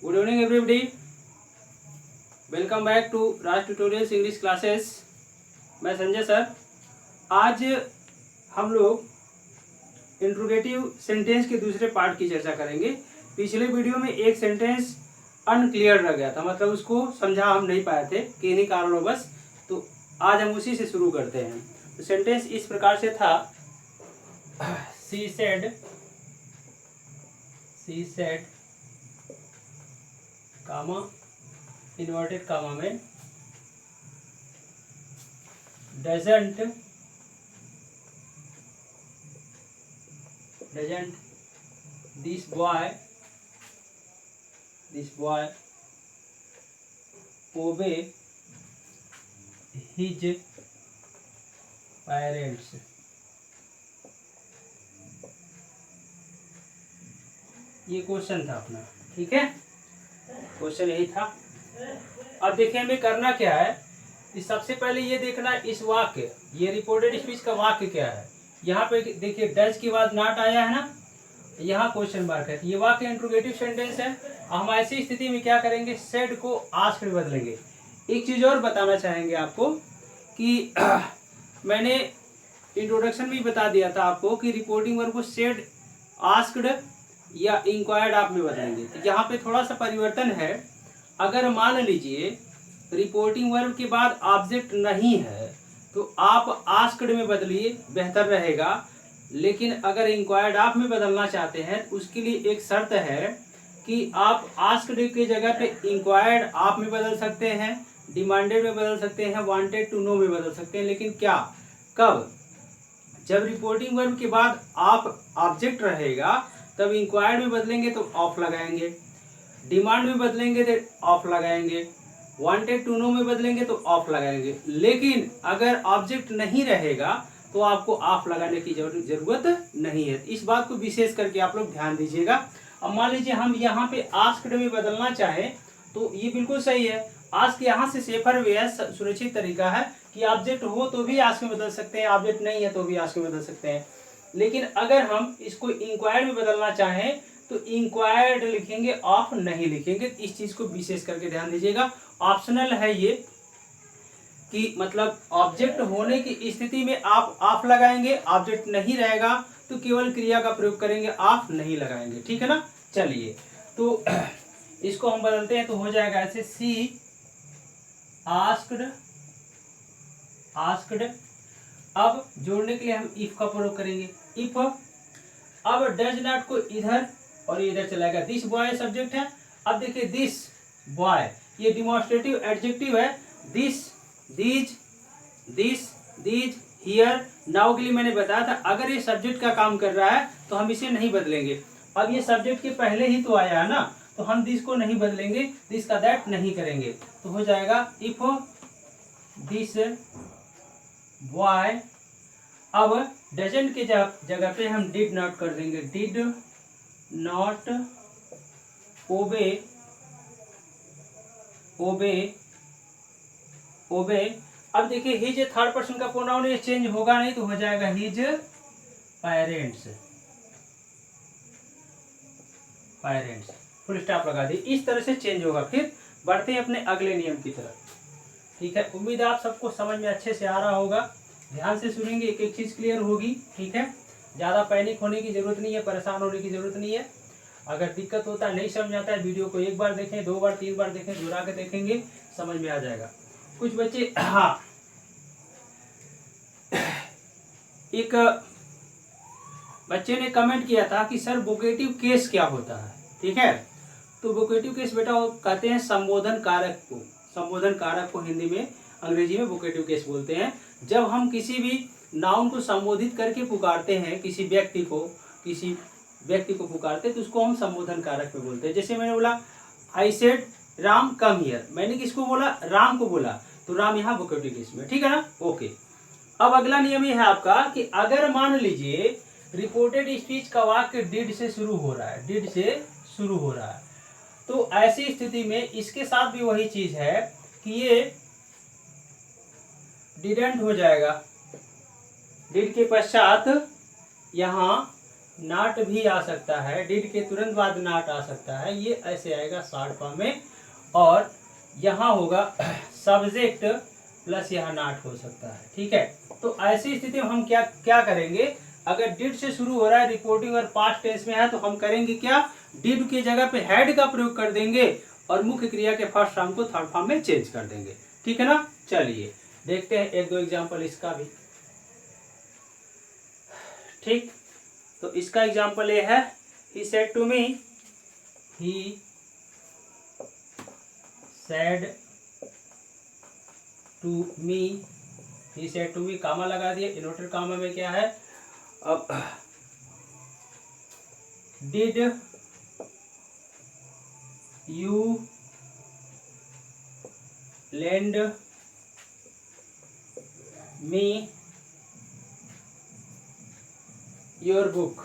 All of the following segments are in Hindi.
Good evening everybody, welcome back to Raj tutorials English classes. मैं संजय सर। आज हम लोग इंट्रोगेटिव सेंटेंस के दूसरे पार्ट की चर्चा करेंगे। पिछले वीडियो में एक सेंटेंस अनक्लियर रह गया था, मतलब उसको समझा हम नहीं पाए थे किन्हीं कारणवश। तो आज हम उसी से शुरू करते हैं। तो सेंटेंस इस प्रकार से था, she said comma inverted comma में doesn't this boy obey his parents. ये क्वेश्चन था अपना, ठीक है। क्वेश्चन यही था। अब देखिए हमें करना क्या है, इस सबसे पहले ये देखना इस वाक्य, ये रिपोर्टेड स्पीच का वाक्य क्या है। यहाँ पे देखिए डज के बाद नॉट आया है ना, यहाँ क्वेश्चन मार्क है। ये वाक्य इंट्रोगेटिव सेंटेंस है। हम ऐसी स्थिति में क्या करेंगे, सेड को आस्क्ड में बदलेंगे। एक चीज और बताना चाहेंगे आपको कि मैंने इंट्रोडक्शन में बता दिया था आपको कि रिपोर्टिंग वर्ब को सेड, आस्क्ड या इंक्वायर्ड आप में बदलेंगे। तो यहाँ पे थोड़ा सा परिवर्तन है। अगर मान लीजिए रिपोर्टिंग वर्ब के बाद ऑब्जेक्ट नहीं है तो आप आस्क्ड में बदलिए, बेहतर रहेगा। लेकिन अगर इंक्वायर्ड आप में बदलना चाहते हैं तो उसके लिए एक शर्त है कि आप आस्क्ड की जगह पे इंक्वायर्ड आप में बदल सकते हैं, डिमांडेड में बदल सकते हैं, वांटेड टू नो में बदल सकते हैं। लेकिन क्या, कब? जब रिपोर्टिंग वर्ब के बाद आप ऑब्जेक्ट रहेगा तब इंक्वायर्ड में बदलेंगे तो ऑफ लगाएंगे, डिमांड में बदलेंगे तो ऑफ लगाएंगे, वांटेड टू नो में बदलेंगे तो ऑफ लगाएंगे। लेकिन अगर ऑब्जेक्ट नहीं रहेगा तो आपको ऑफ लगाने की जरूरत नहीं है। इस बात को विशेष करके आप लोग ध्यान दीजिएगा। अब मान लीजिए हम यहाँ पे आस्क्ड में बदलना चाहें तो ये बिल्कुल सही है। आस्क यहाँ से सेफर वे है, सुरक्षित तरीका है कि ऑब्जेक्ट हो तो भी आस्क में बदल सकते हैं, ऑब्जेक्ट नहीं है तो भी आस्क में बदल सकते हैं। लेकिन अगर हम इसको इंक्वायर्ड में बदलना चाहें तो इंक्वायर्ड लिखेंगे, ऑफ नहीं लिखेंगे। इस चीज को विशेष करके ध्यान दीजिएगा। ऑप्शनल है ये कि मतलब ऑब्जेक्ट होने की स्थिति में आप ऑफ लगाएंगे, ऑब्जेक्ट नहीं रहेगा तो केवल क्रिया का प्रयोग करेंगे, ऑफ नहीं लगाएंगे, ठीक है ना। चलिए तो इसको हम बदलते हैं तो हो जाएगा ऐसे, सी आस्क्ड। अब जोड़ने के लिए हम इफ का प्रयोग करेंगे, इफ। अब डज नॉट को इधर और इधर चलाएगा, दिस बॉय सब्जेक्ट है। अब देखिए दिस बॉय ये डिमॉन्स्ट्रेटिव एडजेक्टिव है। दिस, दीज, हियर, नाउ के लिए मैंने बताया था अगर ये सब्जेक्ट का काम कर रहा है तो हम इसे नहीं बदलेंगे। अब ये सब्जेक्ट के पहले ही तो आया है ना, तो हम दिस को नहीं बदलेंगे, दिस का दैट नहीं करेंगे। तो हो जाएगा इफ दिस बॉय। अब डजंट के जगह पे हम डिड नॉट कर देंगे, डिड नॉट ओबे। अब देखिए हिज थर्ड पर्सन का प्रोनाउन, ये चेंज होगा नहीं तो हो जाएगा हिज पेरेंट्स। फुल स्टॉप लगा दी, इस तरह से चेंज होगा। फिर बढ़ते हैं अपने अगले नियम की तरफ, ठीक है। उम्मीद है आप सबको समझ में अच्छे से आ रहा होगा। ध्यान से सुनेंगे, एक एक चीज क्लियर होगी, ठीक है। ज्यादा पैनिक होने की जरूरत नहीं है, परेशान होने की जरूरत नहीं है। अगर दिक्कत होता है, नहीं समझ आता है, वीडियो को एक बार देखें, 2 बार 3 बार देखें, दोहरा के देखेंगे, समझ में आ जाएगा। कुछ बच्चे, हाँ, एक बच्चे ने कमेंट किया था कि सर वोकेटिव केस क्या होता है, ठीक है। तो वोकेटिव केस बेटा वो कहते हैं संबोधन कारक को हिंदी में, अंग्रेजी में वोकेटिव केस बोलते हैं। जब हम किसी भी नाउन को संबोधित करके पुकारते हैं, किसी व्यक्ति को पुकारते हैं तो उसको हम संबोधन कारक में बोलते हैं। जैसे मैंने बोला I said Ram come here, मैंने किसको बोला, राम को बोला, तो राम यहाँ वोकेटिव केस में, ठीक है ना। ओके, अब अगला नियम ये है आपका कि अगर मान लीजिए रिपोर्टेड स्पीच का वाक्य डिड से शुरू हो रहा है, तो ऐसी स्थिति में इसके साथ भी वही चीज है कि ये डिडंट हो जाएगा। डिड के पश्चात यहाँ नॉट भी आ सकता है, डिड के तुरंत बाद नॉट आ सकता है, ये ऐसे आएगा शॉर्ट फॉर्म में। और यहाँ होगा सब्जेक्ट प्लस यहाँ नॉट हो सकता है, ठीक है। तो ऐसी स्थिति में हम क्या क्या करेंगे, अगर डिड से शुरू हो रहा है रिपोर्टिंग और पास्ट टेंस में है तो हम करेंगे क्या, डिड के जगह पे हैड का प्रयोग कर देंगे और मुख्य क्रिया के फर्स्ट फॉर्म को थर्ड फॉर्म में चेंज कर देंगे, ठीक है ना। चलिए देखते हैं एक दो एग्जांपल इसका भी, ठीक। तो इसका एग्जांपल ये है, he said to me, he said to me, he said to me, comma लगा दिया, इन्वर्टेड कामा में क्या है, अब did you lend me your book,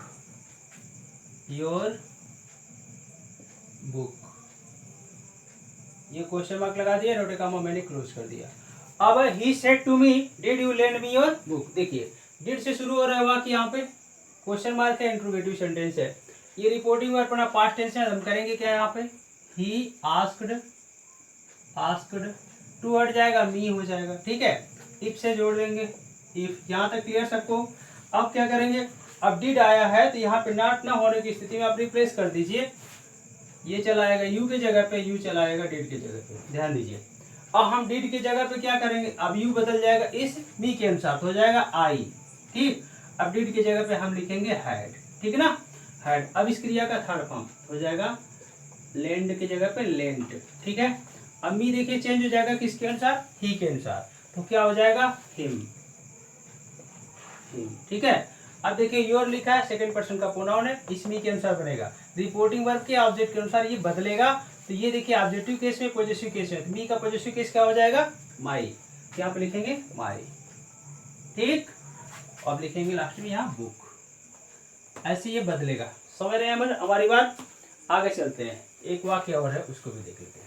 your book, ये क्वेश्चन मार्क लगा दिया, इन्वर्टेड कामा मैंने क्लोज कर दिया। अब he said to me did you lend me your book, देखिए डिड से शुरू हो रहा है वाक्य, यहाँ पे क्वेश्चन मार्क है, इंट्रोगेटिव सेंटेंस है, ये रिपोर्टिंग वर्ब अपना पास्ट टेंस है, हम करेंगे क्या यहाँ पे, ही आस्क्ड, आस्क्ड, टू हट जाएगा, मी हो जाएगा, ठीक है, इफ से जोड़ देंगे, इफ, यहाँ तक क्लियर सबको। अब क्या करेंगे, अब डिड आया है तो यहाँ पे नॉट ना होने की स्थिति में आप रिप्लेस कर दीजिए, ये चला आएगा यू के जगह पे, यू चला आएगा डिड के जगह पे, ध्यान दीजिए। अब हम डिड के जगह पे क्या करेंगे, अब यू बदल जाएगा इस मी के अनुसार, तो हो जाएगा आई, ठीक। अब डिड के जगह पे हम लिखेंगे हैड, ठीक है ना, हैड। अब इस क्रिया का थर्ड फॉर्म हो जाएगा लैंड के जगह पे लेंट, ठीक है। अब मी देखिए चेंज हो जाएगा किसके अनुसार, ही के अनुसार, तो क्या हो जाएगा हिम, हिम, ठीक है। अब देखिए योर लिखा है, सेकंड पर्सन का प्रोनाउन है, इस मी के अनुसार बनेगा, रिपोर्टिंग वर्ब के ऑब्जेक्ट के अनुसार ये बदलेगा। तो ये देखिए ऑब्जेक्टिव केस में, पॉजिटिव केस में, मी का पॉजिटिव केस क्या हो जाएगा, माई, यहाँ पे लिखेंगे माई, ठीक। अब लिखेंगे लास्ट में यहाँ बुक, ऐसे ये बदलेगा। समझ रहे हैं हमारी बात, आगे चलते हैं, एक वाक्य और है उसको भी देख लेते हैं।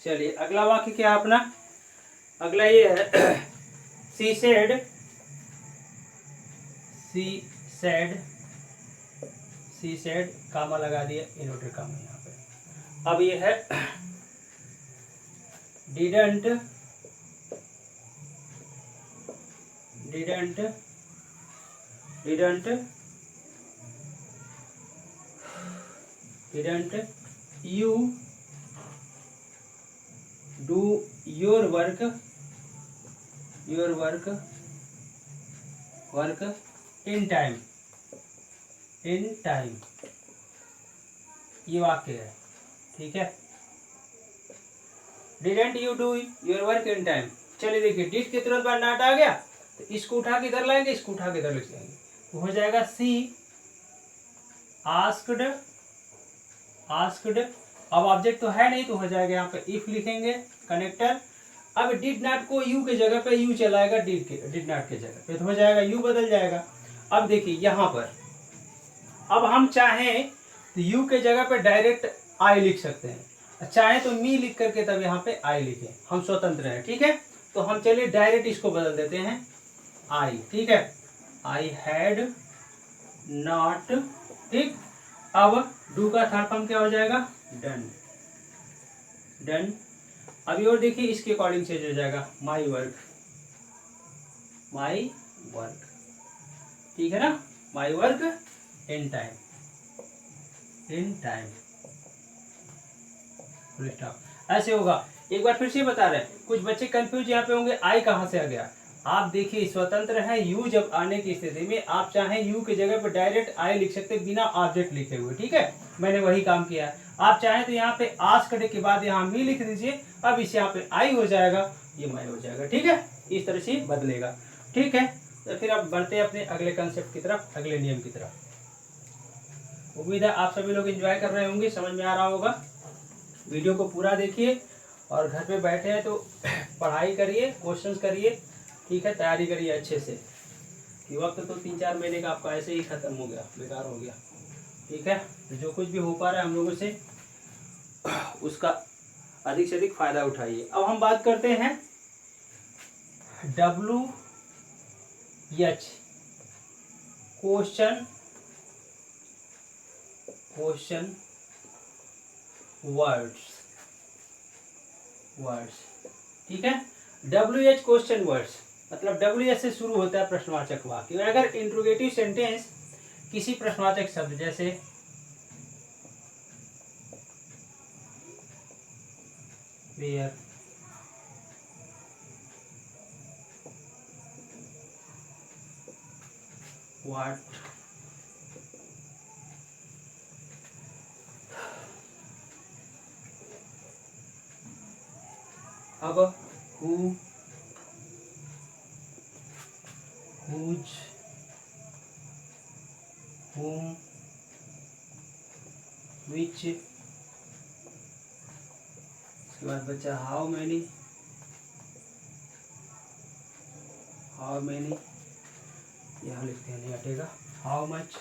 चलिए अगला वाक्य क्या है अपना, अगला ये है, she said, she said, she said, comma लगा दिया, इन्वर्टेड कामा यहाँ पे। अब ये है didn't, didn't, didn't, didn't you do your work, your work, work in time, in time, ये वाक्य है, ठीक है। Didn't you do your work in time, चलिए देखिए डिड के तुरंत बाद नॉट आ गया, तो इसको उठा के इधर लाएंगे, इसको उठा के इधर लिख लेंगे, तो हो जाएगा सी आस्क्ड, आस्क्ड। अब ऑब्जेक्ट तो है नहीं, तो हो जाएगा यहाँ पे इफ लिखेंगे, कनेक्टर। अब डिड नॉट को यू के जगह पे यू चलाएगा, डिड के, डिड नॉट के जगह पे, तो हो जाएगा यू बदल जाएगा। अब देखिए यहाँ पर, अब हम चाहें तो यू के जगह पे डायरेक्ट आई लिख सकते हैं, चाहे तो मी लिख करके तब यहाँ पे आई लिखें, हम स्वतंत्र हैं, ठीक है। तो हम चलिए डायरेक्ट इसको बदल देते हैं आई, ठीक है, आई हैड नॉट, ठीक। अब डू का थर्ड फॉर्म क्या हो जाएगा, डन, डन। अभी और देखिए इसके अकॉर्डिंग चेंज हो जाएगा, माई वर्क, माई वर्क, ठीक है ना, my work in time, in time, full stop. ऐसे होगा। एक बार फिर से बता रहे हैं, कुछ बच्चे कंफ्यूज यहाँ पे होंगे, आई कहाँ से आ गया। आप देखिए स्वतंत्र है, यू जब आने की स्थिति में आप चाहें यू की जगह पे डायरेक्ट आई लिख सकते बिना ऑब्जेक्ट लिखे हुए, ठीक है, मैंने वही काम किया है। आप चाहें तो यहाँ पे आस्क्ड के बाद यहाँ मी लिख दीजिए, अब इस यहाँ पे आई हो जाएगा, ये माई हो जाएगा, ठीक है, इस तरह से बदलेगा, ठीक है। तो फिर अब बढ़ते हैं अपने अगले कंसेप्ट की तरफ, अगले नियम की तरफ। उम्मीद है आप सभी लोग एंजॉय कर रहे होंगे, समझ में आ रहा होगा। वीडियो को पूरा देखिए और घर पे बैठे हैं तो पढ़ाई करिए, क्वेश्चंस करिए, ठीक है, तैयारी करिए अच्छे से, ये वक्त तो 3-4 महीने का आपका ऐसे ही खत्म हो गया, बेकार हो गया। ठीक है, तो जो कुछ भी हो पा रहा है हम लोगों से उसका अधिक से अधिक फायदा उठाइए। अब हम बात करते हैं WH क्वेश्चन वर्ड्स। ठीक है, WH क्वेश्चन वर्ड्स मतलब WH से शुरू होता है प्रश्नवाचक वाक्य। अगर इंट्रोगेटिव सेंटेंस किसी प्रश्नवाचक शब्द जैसे वेयर, व्हाट, अब हु, हुज, whom, which, उसके बाद बचा हाउ मैनी, यहाँ लिखते हैं नहीं हटेगा, हाउ मच,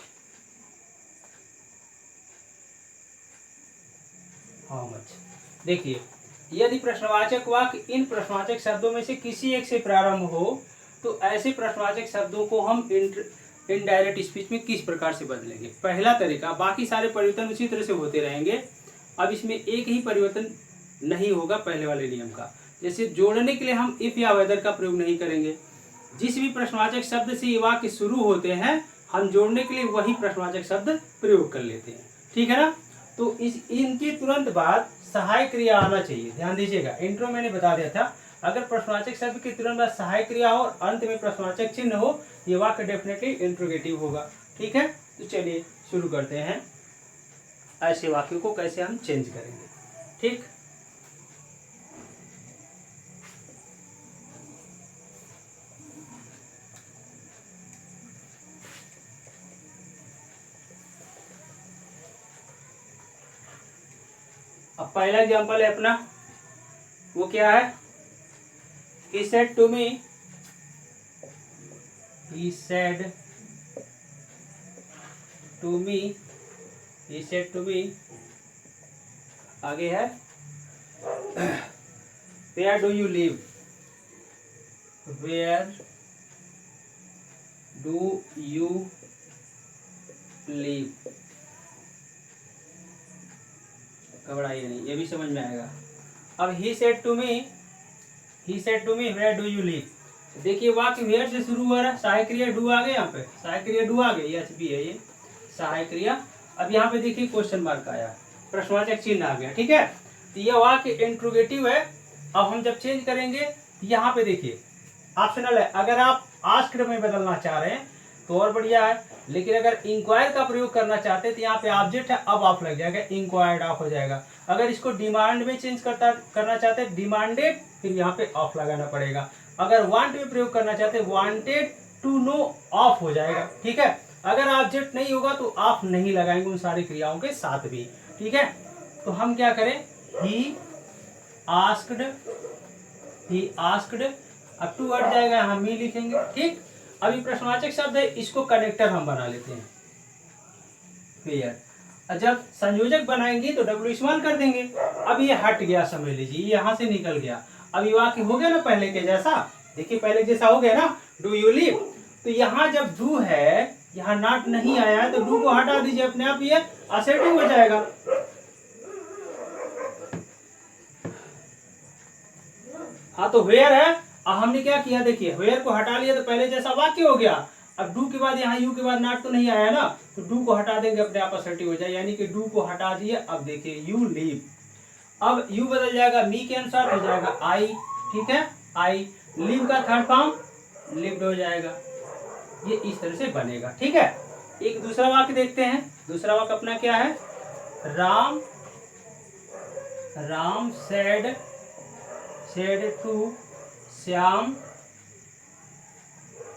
देखिए यदि प्रश्नवाचक वाक्य इन प्रश्नवाचक शब्दों में से किसी एक से प्रारंभ हो तो ऐसे प्रश्नवाचक शब्दों को हम इनडायरेक्ट स्पीच में किस प्रकार से बदलेंगे। पहला तरीका, बाकी सारे परिवर्तन उसी तरह से होते रहेंगे, अब इसमें एक ही परिवर्तन नहीं होगा पहले वाले नियम का। जैसे जोड़ने के लिए हम इफ या वेदर का प्रयोग नहीं करेंगे। जिस भी प्रश्नवाचक शब्द से ये वाक्य शुरू होते हैं हम जोड़ने के लिए वही प्रश्नवाचक शब्द प्रयोग कर लेते हैं। ठीक है ना, तो इनके तुरंत बाद सहायक क्रिया आना चाहिए। ध्यान दीजिएगा, इंट्रो मैंने बता दिया था, अगर प्रश्नवाचक शब्द के तुरंत बाद सहायक क्रिया हो और अंत में प्रश्नवाचक चिन्ह हो, ये वाक्य डेफिनेटली इंट्रोगेटिव होगा। ठीक है, तो चलिए शुरू करते हैं ऐसे वाक्यों को कैसे हम चेंज करेंगे। ठीक, अब पहला एग्जांपल है अपना, वो क्या है, he said to me, आगे है where do you live, घबराइए नहीं, ये भी समझ में आएगा। अब he said to me where do you live, देखिए वाक्य where से शुरू हो रहा है, सहायक क्रिया डू आ गए, यहाँ पे सहायक क्रिया डू आ गई, एच बी है ये सहायक क्रिया। अब यहाँ पे देखिए क्वेश्चन मार्क आया, प्रश्नवाचक चिन्ह आ गया। ठीक है, तो यह वाक्य इंट्रोगेटिव है। अब हम जब चेंज करेंगे यहाँ पे देखिए ऑप्शनल है, अगर आप आस्क्ड में बदलना चाह रहे हैं तो और बढ़िया है, लेकिन अगर इंक्वायर का प्रयोग करना चाहते हैं तो यहाँ पे ऑब्जेक्ट है, अब ऑफ लग जाएगा, इंक्वायर्ड ऑफ हो जाएगा। अगर इसको डिमांड में चेंज करना चाहते हैं, डिमांडेड, फिर यहाँ पे ऑफ लगाना पड़ेगा। अगर वांट में प्रयोग करना चाहते हैं, वांटेड टू नो, ऑफ हो जाएगा। ठीक है, अगर ऑब्जेक्ट नहीं होगा तो ऑफ नहीं लगाएंगे उन सारी क्रियाओं के साथ भी। ठीक है, तो हम क्या करें, ही आस्क्ड, अब टू हट जाएगा, हम ही लिखेंगे। ठीक, अभी प्रश्नवाचक शब्द है, इसको कनेक्टर हम बना लेते हैं वेयर। जब संयोजक बनाएंगे तो डब्ल्यू इस्तेमाल कर देंगे। अब ये हट गया, समझ लीजिए यहाँ से निकल गया। अब ये वाक्य हो गया ना पहले के जैसा, देखिए पहले जैसा हो गया ना, डू यू लिव, तो यहाँ जब डू है, यहाँ नॉट नहीं आया है, तो डू को हटा दीजिए, अपने आप ये असेटिव हो जाएगा। हाँ, तो वेयर है, अब हमने क्या किया, देखिए वेयर को हटा लिया तो पहले जैसा वाक्य हो गया। अब डू के बाद यहाँ यू के बाद नॉट तो नहीं आया ना, तो डू को हटा देंगे, अपने आप असर्टिव हो जाए, यानी कि डू को हटा दिए। अब देखिए यू लीव, अब यू बदल जाएगा मी के अनुसार, हो जाएगा आई। ठीक है, आई, लिव का थर्ड फॉर्म लिव्ड हो जाएगा। ये इस तरह से बनेगा। ठीक है, एक दूसरा वाक्य देखते हैं। दूसरा वाक्य अपना क्या है, Ram said to Shyam,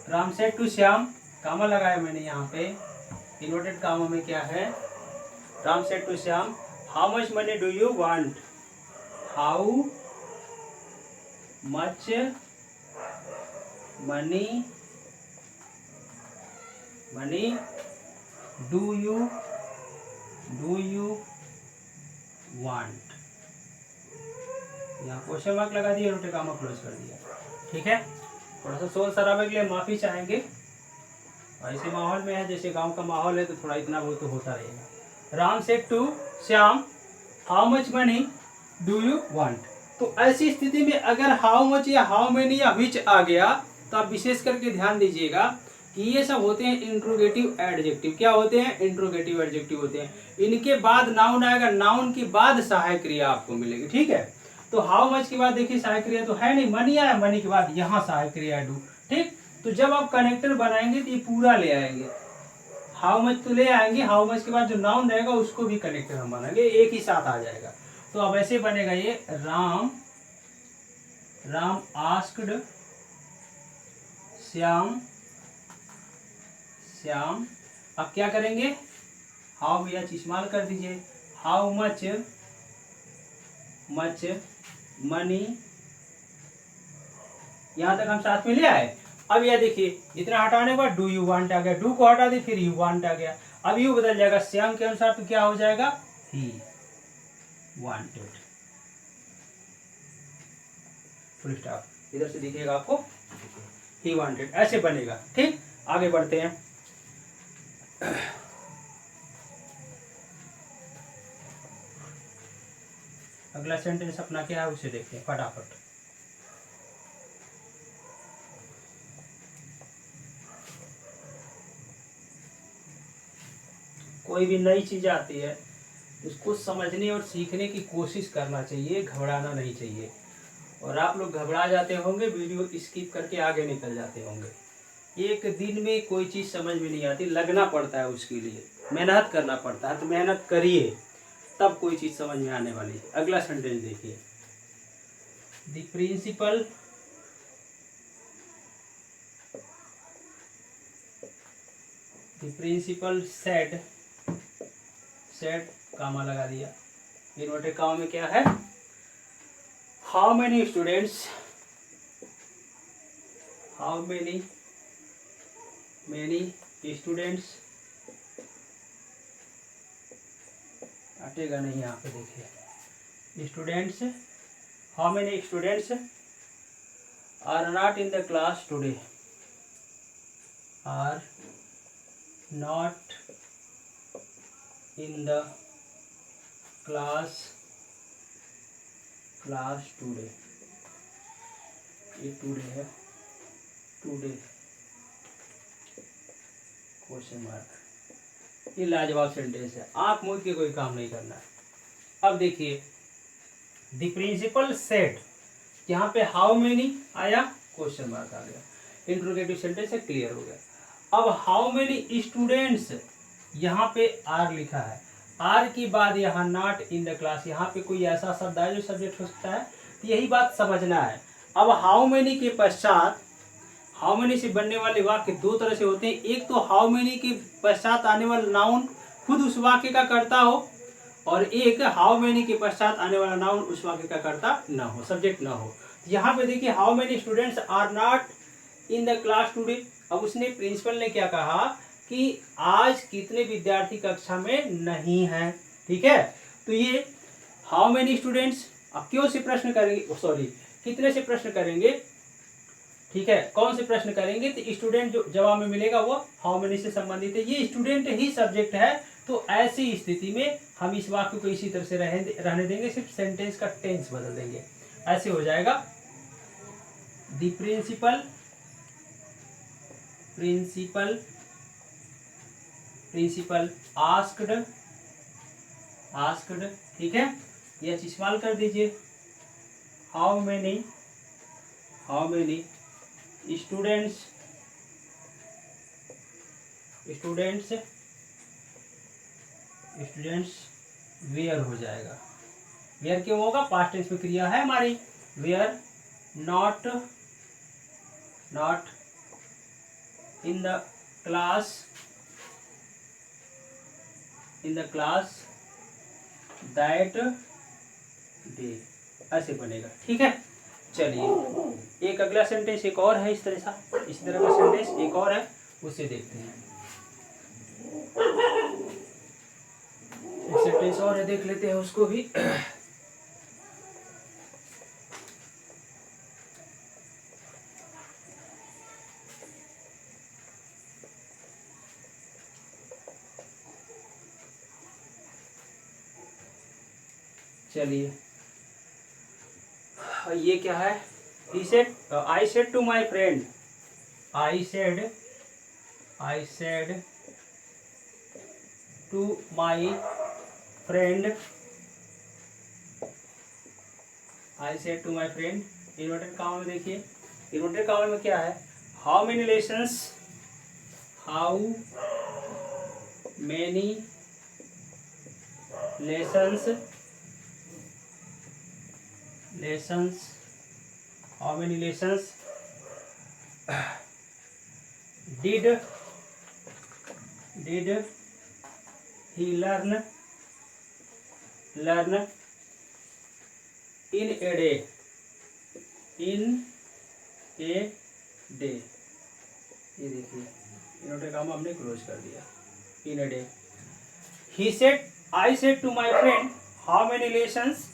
Ram said to Shyam, comma लगाया मैंने यहाँ पे, इन्वर्टेड कामा में क्या है, Ram said to Shyam, how much money do you want, how much money money do you want. यहाँ क्वेश्चन मार्क लगा दिया, रोटे कामा क्लोज कर दिया। ठीक है, थोड़ा सा शोर शराबे के लिए माफी चाहेंगे, ऐसे माहौल में है जैसे गांव का माहौल है तो थोड़ा इतना बहुत तो होता रहेगा। Ram said to Shyam how much money do you want. तो ऐसी स्थिति में अगर हाउ मच या हाउ मेनी या विच आ गया तो आप विशेष करके ध्यान दीजिएगा कि ये सब होते हैं इंट्रोगेटिव एडजेक्टिव। क्या होते हैं? इंट्रोगेटिव एडजेक्टिव होते हैं। इनके बाद नाउन आएगा, नाउन के बाद सहायक क्रिया आपको मिलेगी। ठीक है, तो हाउ मच के बाद देखिए सहायक क्रिया तो है नहीं, मनी आया, मनी के बाद यहाँ सहायक क्रिया डू। ठीक, तो जब आप कनेक्टर बनाएंगे तो ये पूरा ले आएंगे। हाउ मच तो ले आएंगे, हाउ मच के बाद जो नाउन रहेगा उसको भी कनेक्टर हम बनाएंगे, एक ही साथ आ जाएगा। तो अब ऐसे बनेगा ये राम आस्क्ड श्याम अब क्या करेंगे? हाउ भैया इस्तेमाल कर दीजिए, हाउ मच मनी, यहां तक हम साथ में ले आए। अब यह देखिए इतना हटाने के बाद डू यू वांट आ गया, डू को हटा दी फिर यू वांट आ गया। अब यू बदल जाएगा श्याम के अनुसार, तो क्या हो जाएगा? He wanted. Full stop. इधर से दिखेगा आपको ही वांटेड, ऐसे बनेगा। ठीक, आगे बढ़ते हैं। अगला सेंटेंस अपना क्या है उसे देखते हैं फटाफट। कोई भी नई चीज आती है उसको समझने और सीखने की कोशिश करना चाहिए, घबराना नहीं चाहिए। और आप लोग घबरा जाते होंगे, वीडियो स्किप करके आगे निकल जाते होंगे। एक दिन में कोई चीज समझ में नहीं आती, लगना पड़ता है उसके लिए, मेहनत करना पड़ता है। तो मेहनत करिए तब कोई चीज समझ में आने वाली है। अगला सेंटेंस देखिए, द प्रिंसिपल सेड कामा लगा दिया। इन्वर्टेड कामा में क्या है? हाउ मेनी स्टूडेंट्स हटेगा नहीं, यहाँ पे देखिए students, how many students are not in the class today, are not in the class today. ये टुडे है, टुडे क्वेश्चन मार्क। ये लाजवाब सेंटेंस है, आंख मूंद के कोई काम नहीं करना है। अब देखिए द प्रिंसिपल सेड, यहाँ पे हाउ मेनी आया, क्वेश्चन मार्क आ गया, इंट्रोगेटिव सेंटेंस है, क्लियर हो गया। अब हाउ मेनी स्टूडेंट्स, यहाँ पे आर लिखा है, आर के बाद यहाँ नॉट इन द क्लास, यहाँ पे कोई ऐसा शब्द है जो सब्जेक्ट हो सकता है, तो यही बात समझना है। अब हाउ मेनी के पश्चात, हाउ मेनी से बनने वाले वाक्य दो तरह से होते हैं। एक तो हाउ मेनी के पश्चात आने वाला नाउन खुद उस वाक्य का कर्ता हो, और एक हाउ मेनी के पश्चात आने वाला नाउन उस वाक्य का कर्ता ना हो, सब्जेक्ट ना हो। यहाँ पे देखिए how many students are not in the class today. अब उसने, प्रिंसिपल ने क्या कहा कि आज कितने विद्यार्थी कक्षा में नहीं हैं। ठीक है, तो ये हाउ मेनी स्टूडेंट्स, अब क्यों से प्रश्न करेंगे, सॉरी कितने से प्रश्न करेंगे। ठीक है, कौन से प्रश्न करेंगे, तो स्टूडेंट जो जवाब में मिलेगा वो हाउ मेनी से संबंधित है, ये स्टूडेंट ही सब्जेक्ट है। तो ऐसी स्थिति में हम इस वाक्य को इसी तरह से रहने देंगे, सिर्फ सेंटेंस का टेंस बदल देंगे। ऐसे हो जाएगा, द प्रिंसिपल आस्क्ड। ठीक है, ये इस्तेमाल कर दीजिए, हाउ मेनी स्टूडेंट्स वेयर हो जाएगा। वेयर क्यों होगा? पास्ट टेंस में क्रिया है हमारी, were not in the class that day, ऐसे बनेगा। ठीक है, चलिए एक अगला सेंटेंस एक और है इसी तरह का सेंटेंस एक और है, उसे देखते हैं। सेंटेंस और है, देख लेते हैं उसको भी। चलिए, ये क्या है? He said, I said to my friend, I said to my friend, I said to my friend, inverted comma में देखिए, इन्वर्टेड कॉमा में क्या है? How many lessons, how many lessons, how many lessons did he learn in a day, ये देखिए इन्वर्टेड कॉमा हमने क्लोज कर दिया, in a day. He said, I said to my friend, how many lessons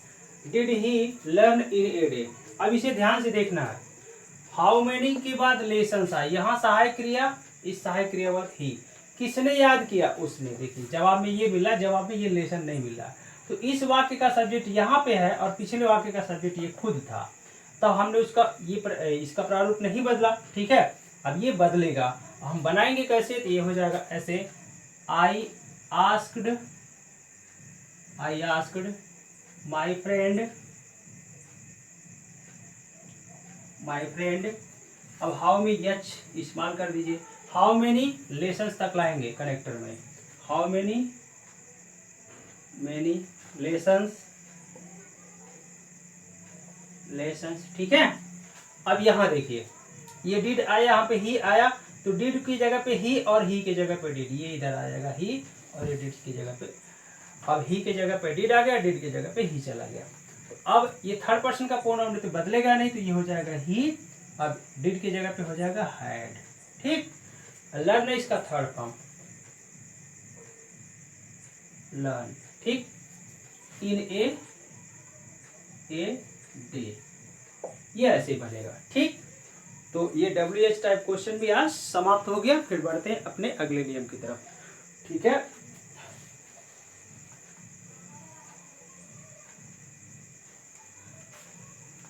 did he learn in a day. अब इसे ध्यान से देखना है, हाउ मेनी के बाद लेसन्स आए, यहाँ सहायक क्रिया, इस सहायक क्रिया बाद ही, किसने याद किया? उसने। देखिए जवाब में ये मिला, जवाब में ये लेसन नहीं मिला, तो इस वाक्य का सब्जेक्ट यहाँ पे है और पिछले वाक्य का सब्जेक्ट ये खुद था, तो हमने उसका इसका प्रारूप नहीं बदला। ठीक है, अब ये बदलेगा, हम बनाएंगे कैसे? तो ये हो जाएगा ऐसे, आई आस्क्ड माई फ्रेंड, अब हाउ में एच इस्तेमाल कर दीजिए, हाउ मेनी लेसन्स तक लाएंगे कनेक्टर में, हाउ मेनी लेसन्स। ठीक है, अब यहाँ देखिए, ये डिड आया, यहाँ पे ही आया, तो डिड की जगह पे ही और ही की जगह पे डिड, ये इधर आ जाएगा ही, और ये डिड की जगह पे, अब ही के जगह पे डिड आ गया, डिड की जगह पे ही चला गया। अब ये थर्ड पर्सन का प्रोनाउन तो बदलेगा नहीं, तो ये हो जाएगा ही, अब डिड की जगह पे हो जाएगा हैड। ठीक, लर्न है इसका थर्ड फॉर्म, लर्न। ठीक, इन ए डे, ये ऐसे ही बनेगा। ठीक, तो ये WH टाइप क्वेश्चन भी आज समाप्त हो गया। फिर बढ़ते हैं अपने अगले नियम की तरफ। ठीक है,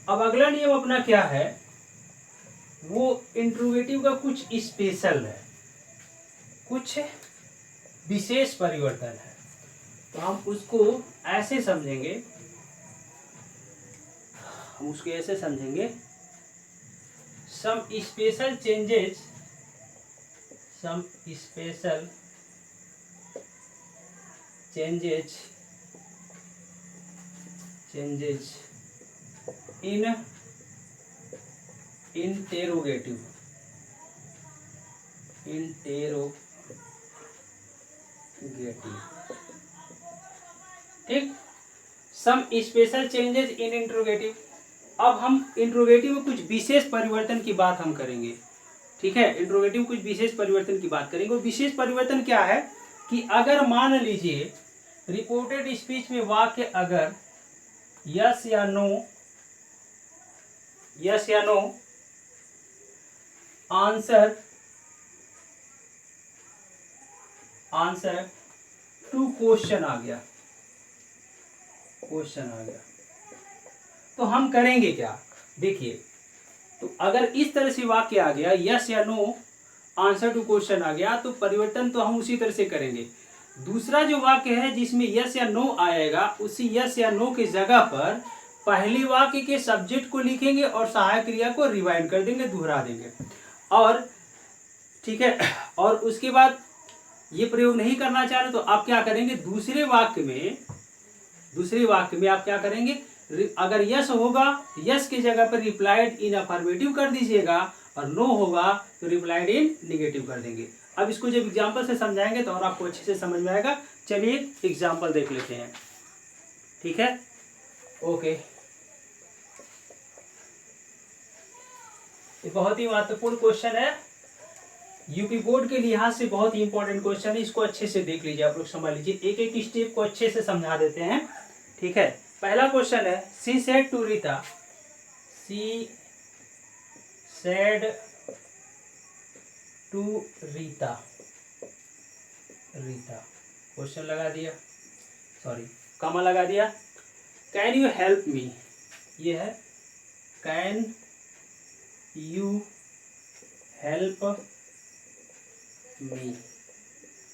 अब अगला नियम अपना क्या है? वो इंट्रोगेटिव का कुछ स्पेशल है, कुछ विशेष परिवर्तन है, तो हम उसको ऐसे समझेंगे, some special changes in interrogative, ठीक, some special changes in interrogative. अब हम इंट्रोगेटिव में कुछ विशेष परिवर्तन की बात हम करेंगे। ठीक है, इंट्रोगेटिव कुछ विशेष परिवर्तन की बात करेंगे। विशेष परिवर्तन क्या है कि अगर मान लीजिए रिपोर्टेड स्पीच में वाक्य अगर यस या नो आंसर टू क्वेश्चन आ गया, तो हम करेंगे क्या? देखिए, तो अगर इस तरह से वाक्य आ गया, यस या नो आंसर टू क्वेश्चन आ गया, तो परिवर्तन तो हम उसी तरह से करेंगे। दूसरा जो वाक्य है जिसमें यस या नो आएगा, उसी यस या नो की जगह पर पहले वाक्य के सब्जेक्ट को लिखेंगे और सहायक क्रिया को रिवाइंड कर देंगे, दोहरा देंगे। और ठीक है, और उसके बाद ये प्रयोग नहीं करना चाह रहे तो आप क्या करेंगे? दूसरे वाक्य में आप क्या करेंगे? अगर यस होगा, यस की जगह पर रिप्लाइड इन अफर्मेटिव कर दीजिएगा, और नो होगा तो रिप्लाइड इन निगेटिव कर देंगे। अब इसको जब एग्जाम्पल से समझाएंगे तो और आपको अच्छे से समझ में आएगा। चलिए एग्जाम्पल देख लेते हैं। ठीक है, ओके, ये बहुत ही महत्वपूर्ण क्वेश्चन है, यूपी बोर्ड के लिहाज से बहुत ही इंपॉर्टेंट क्वेश्चन है, इसको अच्छे से देख लीजिए, आप लोग समझ लीजिए, एक एक स्टेप को अच्छे से समझा देते हैं। ठीक है, पहला क्वेश्चन है, she said to Rita, she said to Rita, Rita question लगा दिया, सॉरी कॉमा लगा दिया, कैन यू हेल्प मी, ये है can you help me,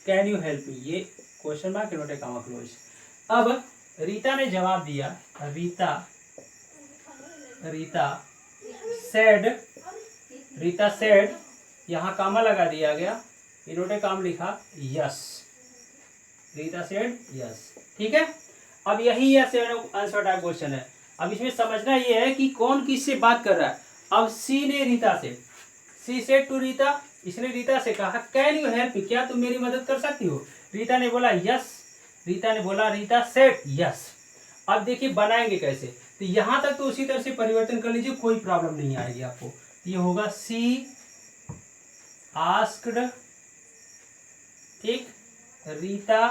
can you help me, ये question mark note comma close. अब रीता ने जवाब दिया, रीता सेड, रीता सेड, यहाँ कामा लगा दिया गया, इन्होंने काम लिखा यस, रीता सेड यस। ठीक है, अब यही यस आंसर टाइप क्वेश्चन है। अब इसमें समझना ये है कि कौन किससे बात कर रहा है। अब सी ने रीता से, सी सेड टू रीता, इसने रीता से कहा कैन यू हेल्प, क्या तुम मेरी मदद कर सकती हो। रीता ने बोला यस, रीता ने बोला रीता सेड यस। अब देखिए बनाएंगे कैसे, तो यहां तक तो उसी तरह से परिवर्तन कर लीजिए, कोई प्रॉब्लम नहीं आएगी आपको। ये होगा सी आस्क्ड, ठीक, रीता,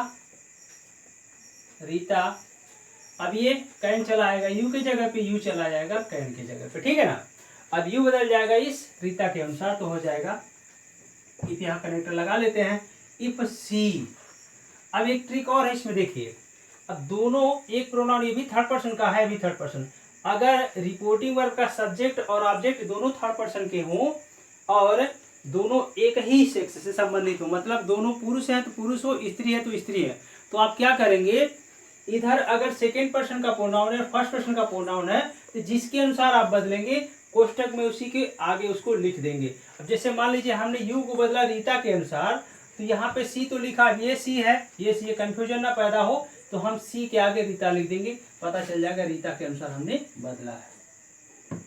अब ये कैन चला आएगा यू की जगह पे, यू चला जाएगा कैन की जगह पे, ठीक है ना। अब यू बदल जाएगा इस रीता के अनुसार, तो हो जाएगा, इफ यहाँ कनेक्टर लगा लेते हैं, इफ सी। अब एक ट्रिक और है इसमें, देखिए, अब दोनों एक प्रोनाउन, ये भी थर्ड पर्सन का है, भी थर्ड पर्सन, अगर रिपोर्टिंग वर्ब का सब्जेक्ट और ऑब्जेक्ट दोनों थर्ड पर्सन के हों और दोनों एक ही सेक्स से संबंधित हो, मतलब दोनों पुरुष हैं तो पुरुष हो, स्त्री है तो स्त्री है, तो आप क्या करेंगे, इधर अगर सेकेंड पर्सन का प्रोनाउन है, फर्स्ट पर्सन का प्रोनाउन है, तो जिसके अनुसार आप बदलेंगे कोष्टक में उसी के आगे उसको लिख देंगे। अब जैसे मान लीजिए हमने यू को बदला रीता के अनुसार, तो यहाँ पे सी तो लिखा, ये सी है, ये सी, कंफ्यूजन ना पैदा हो, तो हम सी के आगे रीता लिख देंगे, पता चल जाएगा रीता के अनुसार हमने बदला है।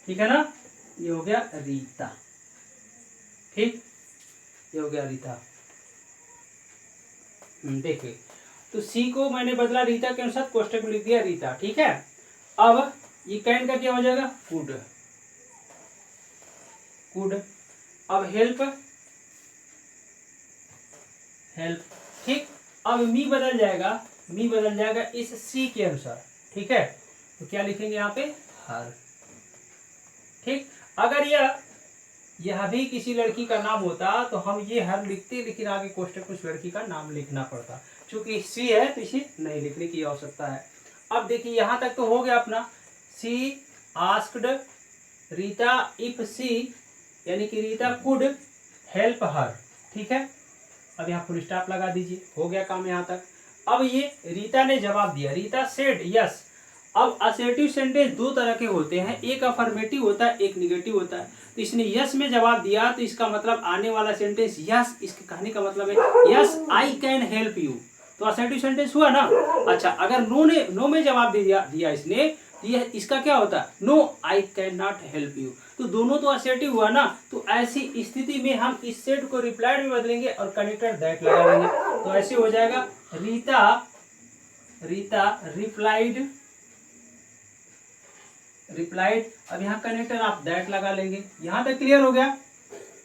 ठीक है ना, ये हो गया रीता, ठीक, ये हो गया रीता। देखिए, तो सी को मैंने बदला रीता के अनुसार, कोष्टक में लिख दिया रीता, ठीक है। अब ये कैन का क्या हो जाएगा, कुड, कुड। अब हेल्प, हेल्प, ठीक। अब मी बदल जाएगा, मी बदल जाएगा इस सी के अनुसार, ठीक है, तो क्या लिखेंगे यहाँ पे, हर, ठीक। अगर यह भी किसी लड़की का नाम होता तो हम ये हर लिखते, लेकिन आगे कोष्टक में उस लड़की का नाम लिखना पड़ता, चूंकि सी है तो इसे नहीं लिखने की आवश्यकता है। अब देखिए यहां तक तो हो गया अपना, सी आस्क्ड रीता इफ सी, यानी कि रीता कुड हेल्प हर, ठीक है। अब यहाँ फुल स्टॉप लगा दीजिए, हो गया काम यहाँ तक। अब ये रीता ने जवाब दिया, रीता सेड यस। अब असर्टिव सेंटेंस दो तरह के होते हैं, एक अफर्मेटिव होता है, एक निगेटिव होता है। तो इसने यस में जवाब दिया, तो इसका मतलब आने वाला सेंटेंस यस, इसके कहने का मतलब है yes I can help you, तो असर्टिव सेंटेंस हुआ ना। अच्छा, अगर नो में जवाब दिया इसने, तो यह इसका क्या होता है, no I can not help you, तो दोनों तो असर्टिव हुआ ना। तो ऐसी स्थिति में हम इस सेट को रिप्लाइड में बदलेंगे और कनेक्टर दैट लगा देंगे, तो ऐसे हो जाएगा रीता रिप्लाइड। अब यहाँ कनेक्टर आप दैट लगा लेंगे, यहां तक क्लियर हो गया,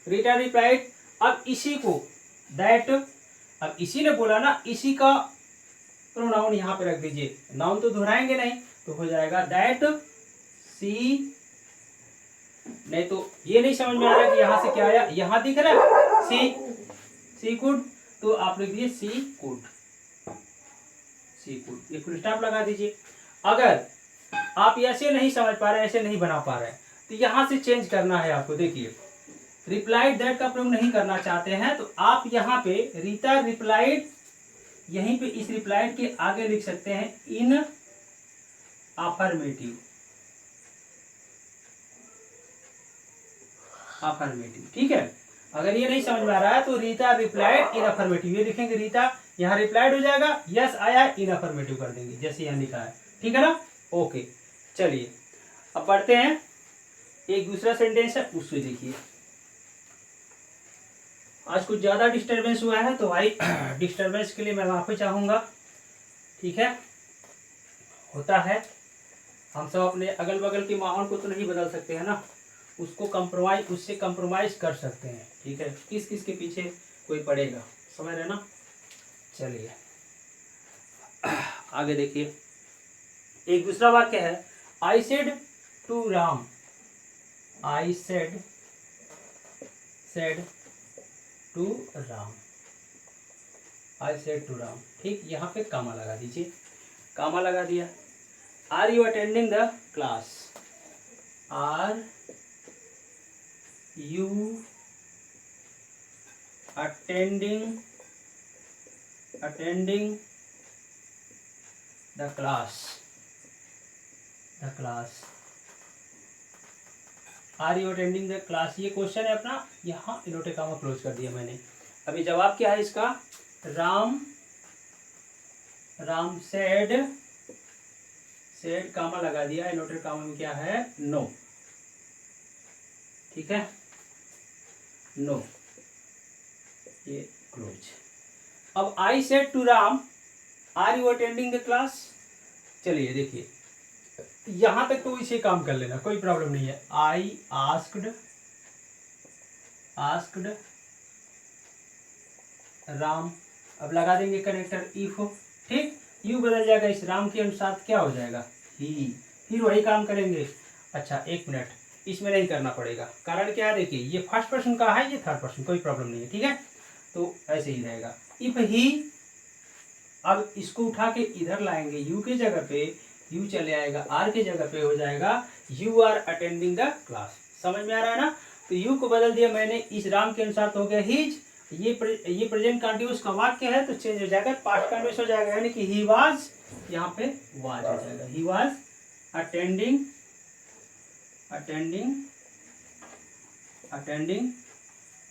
रीटा रिप्लाइड। अब इसी को दैट, अब इसी ने बोला ना, इसी का प्रोनाउन यहाँ पे रख दीजिए, नाउन तो दोहराएंगे नहीं, तो हो जाएगा दैट सी। नहीं तो ये नहीं समझ में आ रहा कि यहाँ से क्या आया, यहाँ दिख रहा है सी कुड, तो आप लिख दीजिए सी कुड, ये फुल स्टॉप लगा दीजिए। अगर आप ऐसे नहीं समझ पा रहे, ऐसे नहीं बना पा रहे, तो यहां से चेंज करना है आपको। देखिए, रिप्लाइड दैट का प्रयोग नहीं करना चाहते हैं, तो आप यहाँ पे रीता रिप्लाइड, यहीं पे इस रिप्लाइड के आगे लिख सकते हैं इन अफर्मेटिव, ठीक है। अगर ये नहीं समझ में आ रहा है तो रीता रिप्लाइड इन अफर्मेटिव, ये लिखेंगे, रीता यहाँ रिप्लाइड हो जाएगा, यस आया, इन अफर्मेटिव कर देंगे जैसे यहाँ लिखा है, ठीक है ना। ओके, चलिए अब पढ़ते हैं, एक दूसरा सेंटेंस है उससे देखिए। आज कुछ ज्यादा डिस्टरबेंस हुआ है, तो भाई डिस्टरबेंस के लिए मैं माफी चाहूंगा, ठीक है, होता है, हम सब अपने अगल बगल के माहौल को तो नहीं बदल सकते हैं ना, उसको उससे कंप्रोमाइज कर सकते हैं, ठीक है। किस किस के पीछे कोई पड़ेगा, समझ रहे ना। चलिए आगे देखिए, एक दूसरा वाक्य है, I said to Ram, I said to Ram, I said to Ram, ठीक। यहाँ पे कामा लगा दीजिए, कामा लगा दिया। Are you attending the class, are you attending the class, are you attending the class, ये क्वेश्चन है अपना, यहाँ इनवर्टेड कामा क्लोज कर दिया मैंने। अभी जवाब क्या है इसका, राम सेड कामा लगा दिया, इनवर्टेड कामा में क्या है, नो, ठीक है, नो, ये क्लोज। अब I said to Ram, are you attending the class, चलिए देखिए यहां तक तो इसे काम कर लेना, कोई प्रॉब्लम नहीं है। आई आस्क्ड राम, अब लगा देंगे कनेक्टर इफ, ठीक। यू बदल जाएगा इस राम के अनुसार, क्या हो जाएगा, ही, फिर वही काम करेंगे। अच्छा एक मिनट, इसमें नहीं करना पड़ेगा, कारण क्या है, देखिए ये फर्स्ट पर्सन का है, ये थर्ड पर्सन, कोई प्रॉब्लम नहीं है, ठीक है। तो ऐसे ही रहेगा, इफ ही, अब इसको उठा के इधर लाएंगे, यू के जगह पे यू चले आएगा, आर के जगह पे हो जाएगा you are attending the class, समझ में आ रहा है ना। तो यू को बदल दिया मैंने इस राम के अनुसार, तो हो गया हीज, ये प्रेजेंट कंटिन्यूअस का वाक्य है तो चेंज हो जाएगा, पास्ट कंटिन्यूस हो जाएगा, यानी कि ही वाज, यहाँ पे वाज हो जाएगा, he was attending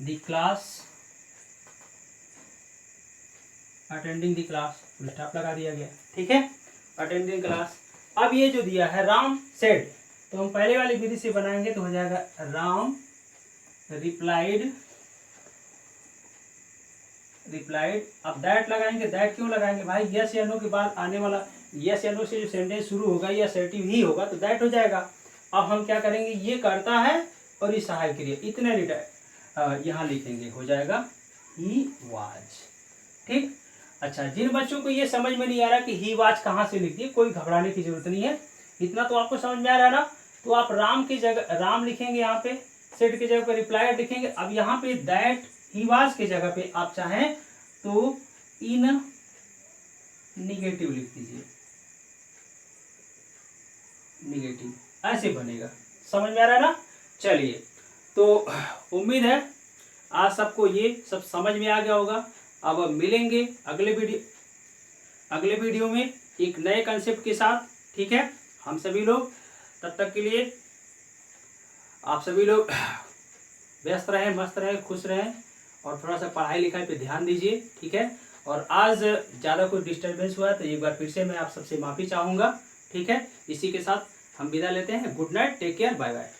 the class, full stop लगा दिया गया, ठीक है, अटेंडिंग क्लास। अब ये जो दिया है राम सेड, तो हम पहले वाली विधि से बनाएंगे तो हो जाएगा राम रिप्लाइड, अब दैट लगाएंगे, दैट क्यों लगाएंगे भाई, यस या नो के बाद आने वाला, यस या नो से जो सेंटेंस शुरू होगा या असर्टिव ही होगा तो दैट हो जाएगा। अब हम क्या करेंगे, ये करता है और ये सहायक क्रिया, इतने यहाँ लिखेंगे, हो जाएगा ही वाज, ठीक। अच्छा, जिन बच्चों को ये समझ में नहीं आ रहा कि ही वाज कहाँ से लिख दिए, कोई घबराने की जरूरत नहीं है, इतना तो आपको समझ में आ रहा है ना। तो आप राम की जगह राम लिखेंगे, यहाँ पे सेड की जगह पे रिप्लाइड लिखेंगे। अब यहाँ पे दैट ही वाज की जगह पे आप चाहें तो इन निगेटिव लिख दीजिए, निगेटिव, ऐसे बनेगा, समझ में आ रहा है ना। चलिए, तो उम्मीद है आज सबको ये सब समझ में आ गया होगा। अब मिलेंगे अगले वीडियो में एक नए कंसेप्ट के साथ, ठीक है। हम सभी लोग तब तक के लिए आप सभी लोग व्यस्त रहें, मस्त रहें, खुश रहें और थोड़ा सा पढ़ाई लिखाई पे ध्यान दीजिए, ठीक है। और आज ज़्यादा कोई डिस्टर्बेंस हुआ तो एक बार फिर से मैं आप सबसे माफ़ी चाहूँगा, ठीक है। इसी के साथ हम विदा लेते हैं, good night, take care, bye bye.